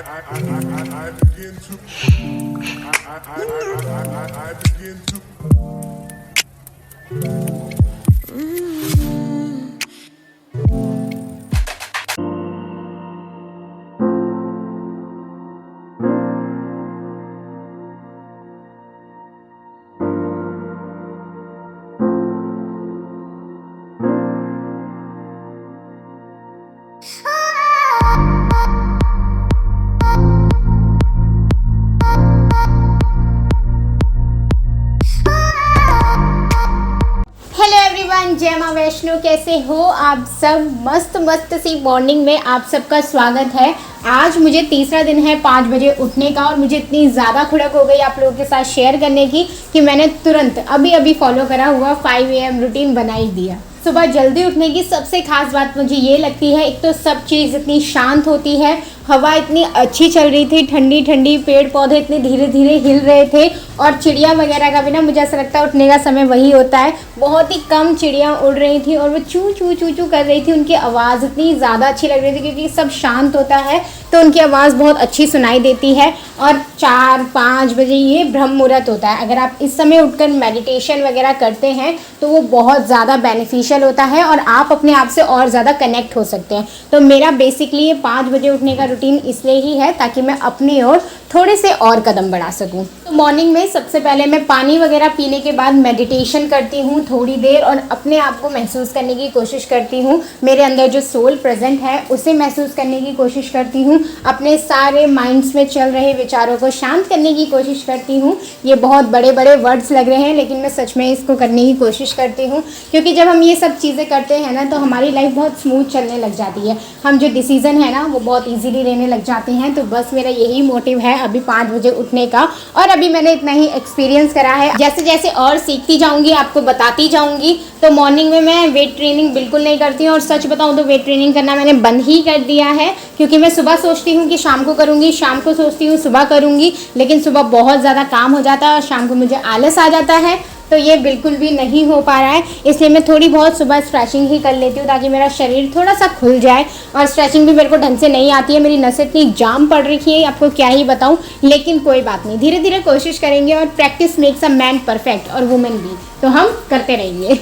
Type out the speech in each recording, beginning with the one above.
I begin to I begin to जय माँ वैष्णो। कैसे हो आप सब? मस्त मस्त सी मॉर्निंग में आप सबका स्वागत है। आज मुझे तीसरा दिन है 5 बजे उठने का और मुझे इतनी ज़्यादा खुड़क हो गई आप लोगों के साथ शेयर करने की कि मैंने तुरंत अभी फॉलो करा हुआ 5 AM रूटीन बना ही दिया। सुबह जल्दी उठने की सबसे खास बात मुझे ये लगती है, एक तो सब चीज़ इतनी शांत होती है, हवा इतनी अच्छी चल रही थी, ठंडी ठंडी, पेड़ पौधे इतने धीरे धीरे हिल रहे थे और चिड़िया वगैरह का भी ना मुझे ऐसा लगता है उठने का समय वही होता है। बहुत ही कम चिड़िया उड़ रही थी और वो चू चू चू चू कर रही थी। उनकी आवाज़ इतनी ज़्यादा अच्छी लग रही थी क्योंकि सब शांत होता है तो उनकी आवाज़ बहुत अच्छी सुनाई देती है। और 4-5 बजे ये ब्रह्म मुहूर्त होता है। अगर आप इस समय उठकर मेडिटेशन वगैरह करते हैं तो वो बहुत ज़्यादा बेनिफिशियल होता है और आप अपने आप से और ज़्यादा कनेक्ट हो सकते हैं। तो मेरा बेसिकली ये 5 बजे उठने का रूटीन इसलिए ही है ताकि मैं अपनी ओर थोड़े से और कदम बढ़ा सकूं। तो मॉर्निंग में सबसे पहले मैं पानी वगैरह पीने के बाद मेडिटेशन करती हूँ थोड़ी देर और अपने आप को महसूस करने की कोशिश करती हूँ। मेरे अंदर जो सोल प्रेजेंट है उसे महसूस करने की कोशिश करती हूँ। अपने सारे माइंड्स में चल रहे विचारों को शांत करने की कोशिश करती हूँ। ये बहुत बड़े बड़े वर्ड्स लग रहे हैं लेकिन मैं सच में इसको करने की कोशिश करती हूँ क्योंकि जब हम ये सब चीज़ें करते हैं ना तो हमारी लाइफ बहुत स्मूथ चलने लग जाती है। हम जो डिसीज़न है ना वो बहुत ईजीली लेने लग जाते हैं। तो बस मेरा यही मोटिव है अभी 5 बजे उठने का और अभी मैंने इतना ही एक्सपीरियंस करा है। जैसे जैसे और सीखती जाऊंगी आपको बताती जाऊंगी। तो मॉर्निंग में मैं वेट ट्रेनिंग बिल्कुल नहीं करती हूँ और सच बताऊँ तो वेट ट्रेनिंग करना मैंने बंद ही कर दिया है क्योंकि मैं सुबह सोचती हूँ कि शाम को करूँगी, शाम को सोचती हूँ सुबह करूँगी, लेकिन सुबह बहुत ज़्यादा काम हो जाता है और शाम को मुझे आलस आ जाता है। तो ये बिल्कुल भी नहीं हो पा रहा है। इसलिए मैं थोड़ी बहुत सुबह स्ट्रेचिंग ही कर लेती हूँ ताकि मेरा शरीर थोड़ा सा खुल जाए। और स्ट्रेचिंग भी मेरे को ढंग से नहीं आती है, मेरी नसें इतनी जाम पड़ रखी है आपको क्या ही बताऊँ। लेकिन कोई बात नहीं, धीरे धीरे कोशिश करेंगे और practice makes a man perfect और वुमेन भी। तो हम करते रहेंगे।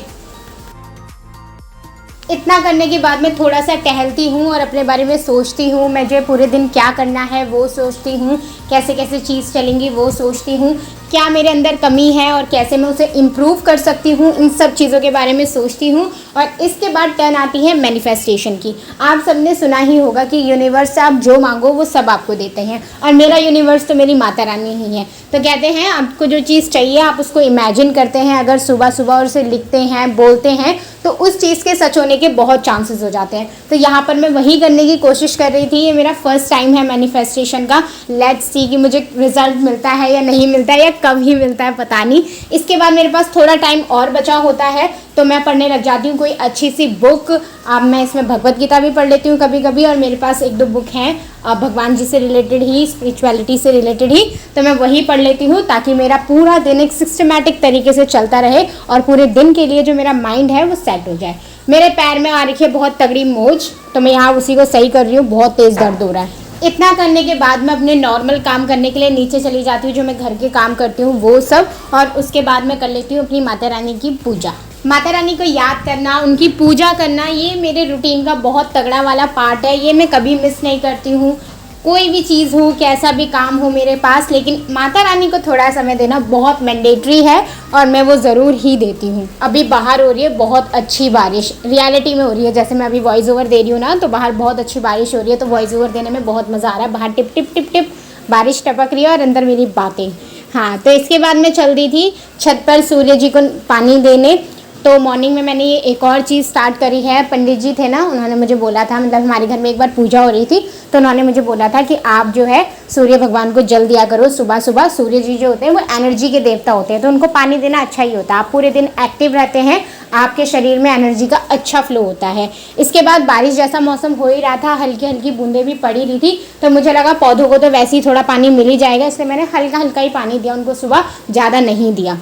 इतना करने के बाद मैं थोड़ा सा टहलती हूँ और अपने बारे में सोचती हूँ। मुझे पूरे दिन क्या करना है वो सोचती हूँ, कैसे कैसे चीज़ चलेंगी वो सोचती हूँ, क्या मेरे अंदर कमी है और कैसे मैं उसे इम्प्रूव कर सकती हूँ, इन सब चीज़ों के बारे में सोचती हूँ। और इसके बाद टर्न आती है मैनिफेस्टेशन की। आप सबने सुना ही होगा कि यूनिवर्स से आप जो मांगो वो सब आपको देते हैं और मेरा यूनिवर्स तो मेरी माता रानी ही है। तो कहते हैं आपको जो चीज़ चाहिए आप उसको इमेजिन करते हैं, अगर सुबह सुबह और उसे लिखते हैं, बोलते हैं तो उस चीज़ के सच होने के बहुत चांसेस हो जाते हैं। तो यहाँ पर मैं वही करने की कोशिश कर रही थी। ये मेरा फर्स्ट टाइम है मैनिफेस्टेशन का। लेट्स सी कि मुझे रिजल्ट मिलता है या नहीं मिलता है या कब ही मिलता है पता नहीं। इसके बाद मेरे पास थोड़ा टाइम और बचा होता है तो मैं पढ़ने लग जाती हूँ कोई अच्छी सी बुक। अब मैं इसमें भगवत गीता भी पढ़ लेती हूँ कभी कभी और मेरे पास 1-2 बुक हैं भगवान जी से रिलेटेड ही, स्पिरिचुअलिटी से रिलेटेड ही, तो मैं वही पढ़ लेती हूँ ताकि मेरा पूरा दिन एक सिस्टमैटिक तरीके से चलता रहे और पूरे दिन के लिए जो मेरा माइंड है वो सेट हो जाए। मेरे पैर में आ रखी है बहुत तगड़ी मोच, तो मैं यहाँ उसी को सही कर रही हूँ, बहुत तेज़ दर्द हो रहा है। इतना करने के बाद मैं अपने नॉर्मल काम करने के लिए नीचे चली जाती हूँ, जो मैं घर के काम करती हूँ वो सब, और उसके बाद मैं कर लेती हूँ अपनी माता रानी की पूजा। माता रानी को याद करना, उनकी पूजा करना, ये मेरे रूटीन का बहुत तगड़ा वाला पार्ट है। ये मैं कभी मिस नहीं करती हूँ। कोई भी चीज़ हो, कैसा भी काम हो मेरे पास, लेकिन माता रानी को थोड़ा समय देना बहुत मैंडेटरी है और मैं वो ज़रूर ही देती हूँ। अभी बाहर हो रही है बहुत अच्छी बारिश, रियलिटी में हो रही है। जैसे मैं अभी वॉइस ओवर दे रही हूँ ना, तो बाहर बहुत अच्छी बारिश हो रही है, तो वॉइस ओवर देने में बहुत मज़ा आ रहा है। बाहर टिप टिप टिप टिप बारिश टपक रही है और अंदर मेरी बातें। हाँ, तो इसके बाद मैं चल दी थी छत पर सूर्य जी को पानी देने। तो मॉर्निंग में मैंने ये एक और चीज़ स्टार्ट करी है। पंडित जी थे ना, उन्होंने मुझे बोला था, मतलब हमारे घर में एक बार पूजा हो रही थी तो उन्होंने मुझे बोला था कि आप जो है सूर्य भगवान को जल दिया करो सुबह सुबह। सूर्य जी जो होते हैं वो एनर्जी के देवता होते हैं, तो उनको पानी देना अच्छा ही होता है। आप पूरे दिन एक्टिव रहते हैं, आपके शरीर में एनर्जी का अच्छा फ्लो होता है। इसके बाद बारिश जैसा मौसम हो ही रहा था, हल्की हल्की बूंदें भी पड़ी रही थी, तो मुझे लगा पौधों को तो वैसे ही थोड़ा पानी मिल ही जाएगा, इसलिए मैंने हल्का हल्का ही पानी दिया उनको सुबह, ज़्यादा नहीं दिया।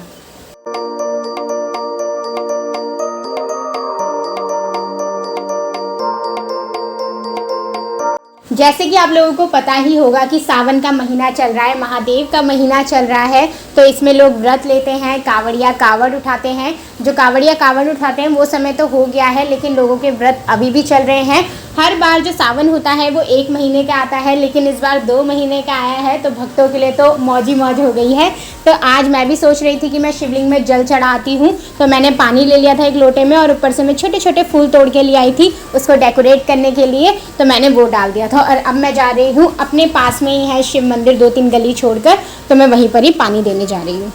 जैसे कि आप लोगों को पता ही होगा कि सावन का महीना चल रहा है, महादेव का महीना चल रहा है, तो इसमें लोग व्रत लेते हैं, कांवड़िया कांवड़ उठाते हैं। जो कांवड़िया कांवड़ उठाते हैं वो समय तो हो गया है, लेकिन लोगों के व्रत अभी भी चल रहे हैं। हर बार जो सावन होता है वो 1 महीने का आता है, लेकिन इस बार 2 महीने का आया है, तो भक्तों के लिए तो मौज ही मौज हो गई है। तो आज मैं भी सोच रही थी कि मैं शिवलिंग में जल चढ़ाती हूँ, तो मैंने पानी ले लिया था एक लोटे में और ऊपर से मैं छोटे छोटे फूल तोड़ के ले आई थी उसको डेकोरेट करने के लिए, तो मैंने वो डाल दिया था। और अब मैं जा रही हूँ, अपने पास में ही है शिव मंदिर 2-3 गली छोड़कर, तो मैं वहीं पर ही पानी देने जा रही हूँ।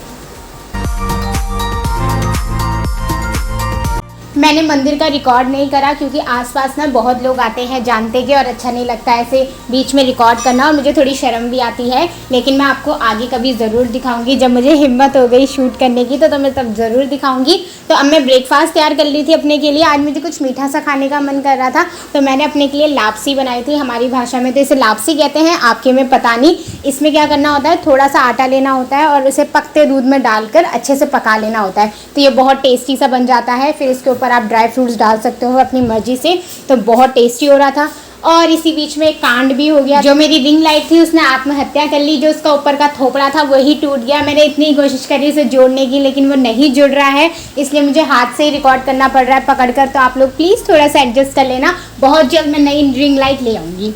मैंने मंदिर का रिकॉर्ड नहीं करा क्योंकि आसपास ना बहुत लोग आते हैं जानते के, और अच्छा नहीं लगता ऐसे बीच में रिकॉर्ड करना, और मुझे थोड़ी शर्म भी आती है। लेकिन मैं आपको आगे कभी ज़रूर दिखाऊंगी, जब मुझे हिम्मत हो गई शूट करने की तो मैं तब ज़रूर दिखाऊंगी। तो अब मैं ब्रेकफास्ट तैयार कर ली थी अपने के लिए। आज मुझे कुछ मीठा सा खाने का मन कर रहा था, तो मैंने अपने के लिए लापसी बनाई थी। हमारी भाषा में तो इसे लापसी कहते हैं, आपके में पता नहीं। इसमें क्या करना होता है, थोड़ा सा आटा लेना होता है और उसे पकते दूध में डालकर अच्छे से पका लेना होता है, तो ये बहुत टेस्टी सा बन जाता है। फिर इसके ऊपर आप ड्राई फ्रूट्स डाल सकते हो अपनी मर्जी से, तो बहुत टेस्टी हो रहा था। और इसी बीच में एक कांड भी हो गया, जो मेरी रिंग लाइट थी उसने आत्महत्या कर ली। जो उसका ऊपर का थोपड़ा था वही टूट गया। मैंने इतनी कोशिश करी उसे जोड़ने की, लेकिन वो नहीं जुड़ रहा है, इसलिए मुझे हाथ से ही रिकॉर्ड करना पड़ रहा है पकड़कर। तो आप लोग प्लीज़ थोड़ा सा एडजस्ट कर लेना, बहुत जल्द मैं नई रिंग लाइट ले आऊँगी।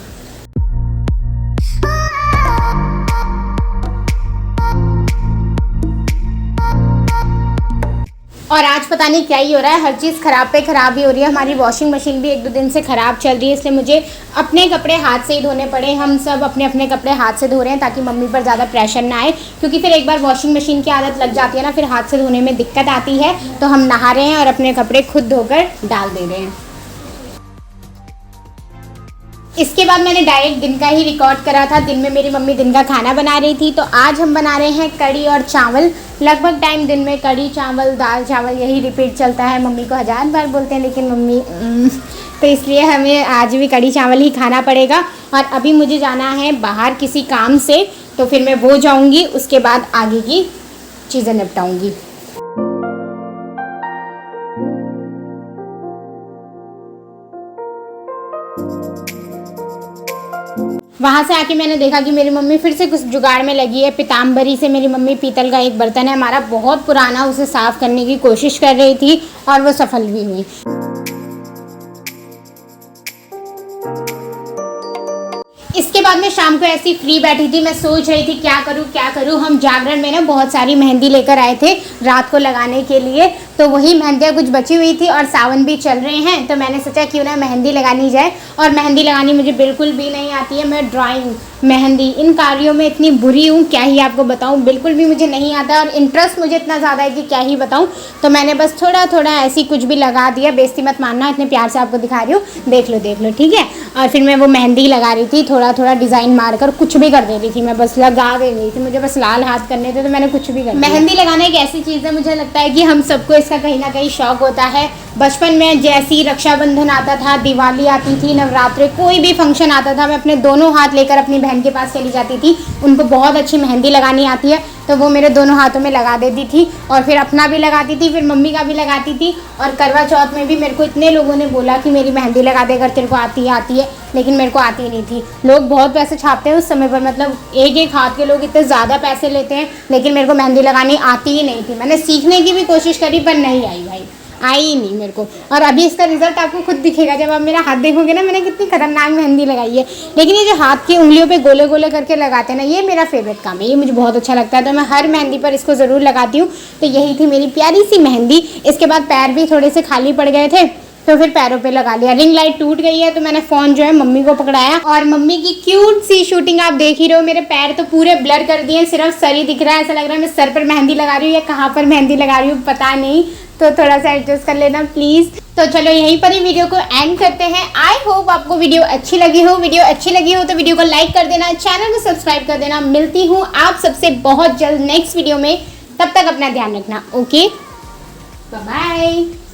और आज पता नहीं क्या ही हो रहा है, हर चीज़ ख़राब पे ख़राब ही हो रही है। हमारी वॉशिंग मशीन भी 1-2 दिन से ख़राब चल रही है, इसलिए मुझे अपने कपड़े हाथ से ही धोने पड़े। हम सब अपने अपने कपड़े हाथ से धो रहे हैं ताकि मम्मी पर ज़्यादा प्रेशर ना आए, क्योंकि फिर एक बार वॉशिंग मशीन की आदत लग जाती है ना, फिर हाथ से धोने में दिक्कत आती है। तो हम नहा रहे हैं और अपने कपड़े खुद धोकर डाल दे रहे हैं। इसके बाद मैंने डायरेक्ट दिन का ही रिकॉर्ड करा था। दिन में मेरी मम्मी दिन का खाना बना रही थी, तो आज हम बना रहे हैं कड़ी और चावल। लगभग टाइम दिन में कड़ी चावल दाल चावल यही रिपीट चलता है। मम्मी को 1000 बार बोलते हैं, लेकिन मम्मी तो इसलिए हमें आज भी कड़ी चावल ही खाना पड़ेगा। और अभी मुझे जाना है बाहर किसी काम से, तो फिर मैं वो जाऊँगी, उसके बाद आगे की चीज़ें निपटाऊँगी। वहाँ से आके मैंने देखा कि मेरी मम्मी फिर से कुछ जुगाड़ में लगी है। पीताम्बरी से मेरी मम्मी पीतल का एक बर्तन है हमारा बहुत पुराना, उसे साफ़ करने की कोशिश कर रही थी और वो सफल भी हुई। इसके बाद में शाम को ऐसी फ्री बैठी थी, मैं सोच रही थी क्या करूँ। हम जागरण में ना बहुत सारी मेहंदी लेकर आए थे रात को लगाने के लिए, तो वही मेहंदियाँ कुछ बची हुई थी और सावन भी चल रहे हैं, तो मैंने सोचा क्यों ना मेहंदी लगानी जाए। और मेहंदी लगानी मुझे बिल्कुल भी नहीं आती है। मैं ड्राइंग मेहंदी इन कार्यों में इतनी बुरी हूँ, क्या ही आपको बताऊँ, बिल्कुल भी मुझे नहीं आता। और इंटरेस्ट मुझे इतना ज़्यादा है कि क्या ही बताऊँ। तो मैंने बस थोड़ा थोड़ा ऐसी कुछ भी लगा दिया, बेइज्जती मत मानना, इतने प्यार से आपको दिखा रही हूँ, देख लो ठीक है। और फिर मैं वो मेहंदी लगा रही थी, थोड़ा थोड़ा डिज़ाइन मारकर कुछ भी कर दे रही थी, मैं बस लगा दे रही थी। मुझे बस लाल हाथ करने थे तो मैंने कुछ भी कर दिया। मेहंदी लगाना एक ऐसी चीज़ है, मुझे लगता है कि हम सबको इसका कहीं ना कहीं शौक होता है। बचपन में जैसी रक्षाबंधन आता था, दिवाली आती थी, नवरात्रि, कोई भी फंक्शन आता था, मैं अपने दोनों हाथ लेकर अपनी बहन के पास चली जाती थी। उनको बहुत अच्छी मेहंदी लगानी आती है, तो वो मेरे दोनों हाथों में लगा देती थी और फिर अपना भी लगाती थी, फिर मम्मी का भी लगाती थी। और करवा चौथ में भी मेरे को इतने लोगों ने बोला कि मेरी मेहंदी लगा दे अगर तेरे को आती है, लेकिन मेरे को आती नहीं थी। लोग बहुत पैसे छापते हैं उस समय पर, मतलब एक हाथ के लोग इतने ज़्यादा पैसे लेते हैं, लेकिन मेरे को मेहंदी लगानी आती ही नहीं थी। मैंने सीखने की भी कोशिश करी पर नहीं आई भाई, आई ही नहीं मेरे को। और अभी इसका रिजल्ट आपको खुद दिखेगा जब आप मेरा हाथ देखोगे ना, मैंने कितनी खतरनाक मेहंदी लगाई है। लेकिन ये जो हाथ की उंगलियों पे गोले गोले करके लगाते हैं ना, ये मेरा फेवरेट काम है, ये मुझे बहुत अच्छा लगता है, तो मैं हर मेहंदी पर इसको ज़रूर लगाती हूँ। तो यही थी मेरी प्यारी सी मेहंदी। इसके बाद पैर भी थोड़े से खाली पड़ गए थे, तो फिर पैरों पे लगा लिया। रिंग लाइट टूट गई है, तो मैंने फ़ोन जो है मम्मी को पकड़ाया और मम्मी की क्यूट सी शूटिंग आप देख ही रहे हो। मेरे पैर तो पूरे ब्लर कर दिए, सिर्फ सर ही दिख रहा है। ऐसा लग रहा है मैं सर पर मेहंदी लगा रही हूँ या कहाँ पर मेहंदी लगा रही हूँ पता नहीं, तो थोड़ा सा एडजस्ट कर लेना प्लीज़। तो चलो यहीं पर ही वीडियो को एंड करते हैं। आई होप आपको वीडियो अच्छी लगी हो। वीडियो अच्छी लगी हो तो वीडियो को लाइक कर देना, चैनल को सब्सक्राइब कर देना। मिलती हूँ आप सबसे बहुत जल्द नेक्स्ट वीडियो में, तब तक अपना ध्यान रखना। Okay, bye bye.